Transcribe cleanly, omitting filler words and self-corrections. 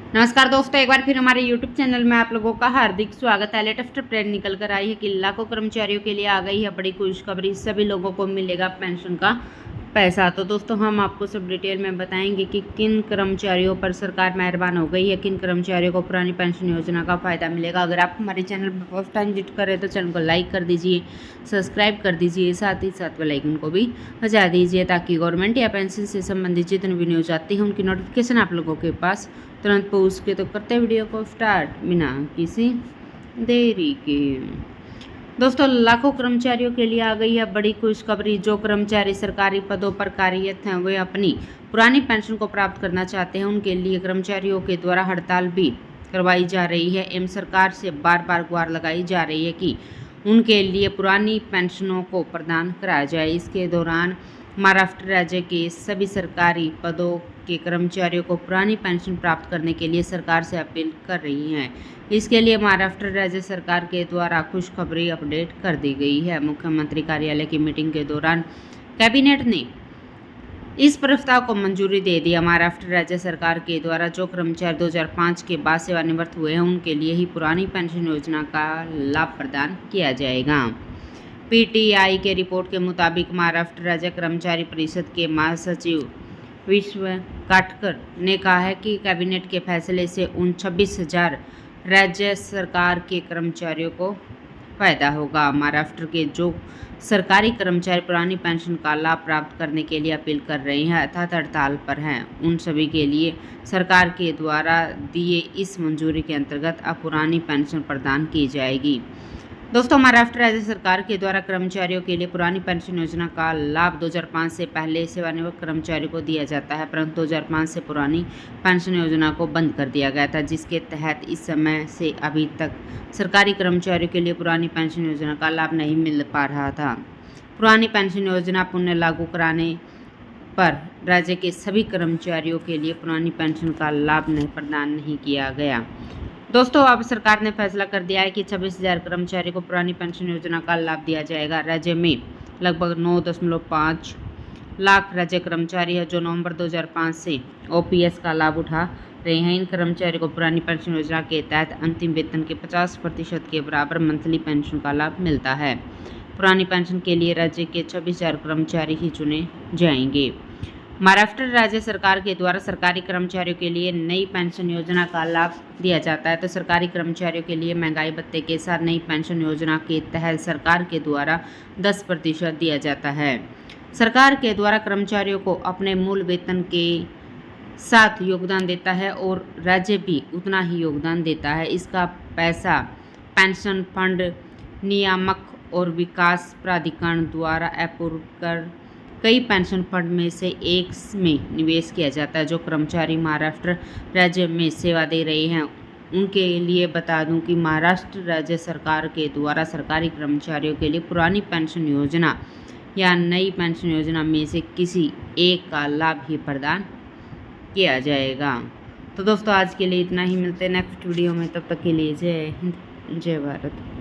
नमस्कार दोस्तों, एक बार फिर हमारे YouTube चैनल में आप लोगों का हार्दिक स्वागत है। लेटेस्ट अपडेट निकल कर आई है कि लाखों कर्मचारियों के लिए आ गई है बड़ी खुशखबरी। सभी लोगों को मिलेगा पेंशन का पैसा। तो दोस्तों हम आपको सब डिटेल में बताएंगे कि किन कर्मचारियों पर सरकार मेहरबान हो गई है, किन कर्मचारियों को पुरानी पेंशन योजना का फ़ायदा मिलेगा। अगर आप हमारे चैनल पर फर्स्ट टाइम विजिट करें तो चैनल को लाइक कर दीजिए, सब्सक्राइब कर दीजिए, साथ ही साथ बेल आइकन को भी बजा दीजिए ताकि गवर्नमेंट या पेंशन से संबंधित जितनी भी न्यूज़ आती है उनकी नोटिफिकेशन आप लोगों के पास तुरंत पहुँच के। तो करते वीडियो को स्टार्ट बिना किसी देरी के। दोस्तों लाखों कर्मचारियों के लिए आ गई है बड़ी खुशखबरी। जो कर्मचारी सरकारी पदों पर कार्यरत हैं वे अपनी पुरानी पेंशन को प्राप्त करना चाहते हैं, उनके लिए कर्मचारियों के द्वारा हड़ताल भी करवाई जा रही है एवं सरकार से बार बार गुहार लगाई जा रही है कि उनके लिए पुरानी पेंशनों को प्रदान कराया जाए। इसके दौरान महाराष्ट्र राज्य के सभी सरकारी पदों के कर्मचारियों को पुरानी पेंशन प्राप्त करने के लिए सरकार से अपील कर रही हैं। इसके लिए महाराष्ट्र राज्य सरकार के द्वारा खुशखबरी अपडेट कर दी गई है। मुख्यमंत्री कार्यालय की मीटिंग के दौरान कैबिनेट ने इस प्रस्ताव को मंजूरी दे दी। महाराष्ट्र राज्य सरकार के द्वारा जो कर्मचारी 2005 के बाद सेवानिवृत्त हुए हैं उनके लिए ही पुरानी पेंशन योजना का लाभ प्रदान किया जाएगा। पीटीआई के रिपोर्ट के मुताबिक महाराष्ट्र राज्य कर्मचारी परिषद के महासचिव विश्व काटकर ने कहा है कि कैबिनेट के फैसले से उन 26,000 राज्य सरकार के कर्मचारियों को फायदा होगा। महाराष्ट्र के जो सरकारी कर्मचारी पुरानी पेंशन का लाभ प्राप्त करने के लिए अपील कर रहे हैं अर्थात हड़ताल पर हैं, उन सभी के लिए सरकार के द्वारा दिए इस मंजूरी के अंतर्गत अब पुरानी पेंशन प्रदान की जाएगी। दोस्तों महाराष्ट्र राज्य सरकार के द्वारा कर्मचारियों के लिए पुरानी पेंशन योजना का लाभ 2005 से पहले सेवानिवृत्त कर्मचारियों को दिया जाता है, परंतु 2005 से पुरानी पेंशन योजना को बंद कर दिया गया था, जिसके तहत इस समय से अभी तक सरकारी कर्मचारियों के लिए पुरानी पेंशन योजना का लाभ नहीं मिल पा रहा था। पुरानी पेंशन योजना पुनः लागू कराने पर राज्य के सभी कर्मचारियों के लिए पुरानी पेंशन का लाभ प्रदान नहीं किया गया। दोस्तों अब सरकार ने फैसला कर दिया है कि 26,000 कर्मचारियों को पुरानी पेंशन योजना का लाभ दिया जाएगा। राज्य में लगभग 9.5 लाख राज्य कर्मचारी है जो नवंबर 2005 से ओपीएस का लाभ उठा रहे हैं। इन कर्मचारियों को पुरानी पेंशन योजना के तहत अंतिम वेतन के 50% के बराबर मंथली पेंशन का लाभ मिलता है। पुरानी पेंशन के लिए राज्य के 26,000 कर्मचारी ही चुने जाएंगे। महाराष्ट्र राज्य सरकार के द्वारा सरकारी कर्मचारियों के लिए नई पेंशन योजना का लाभ दिया जाता है, तो सरकारी कर्मचारियों के लिए महंगाई भत्ते के साथ नई पेंशन योजना के तहत सरकार के द्वारा 10% दिया जाता है। सरकार के द्वारा कर्मचारियों को अपने मूल वेतन के साथ योगदान देता है और राज्य भी उतना ही योगदान देता है। इसका पैसा पेंशन फंड नियामक और विकास प्राधिकरण द्वारा अप्रूव कर कई पेंशन फंड में से एक में निवेश किया जाता है। जो कर्मचारी महाराष्ट्र राज्य में सेवा दे रहे हैं उनके लिए बता दूं कि महाराष्ट्र राज्य सरकार के द्वारा सरकारी कर्मचारियों के लिए पुरानी पेंशन योजना या नई पेंशन योजना में से किसी एक का लाभ ही प्रदान किया जाएगा। तो दोस्तों आज के लिए इतना ही, मिलते हैं नेक्स्ट वीडियो में, तब तक के लिए जय हिंद जय भारत।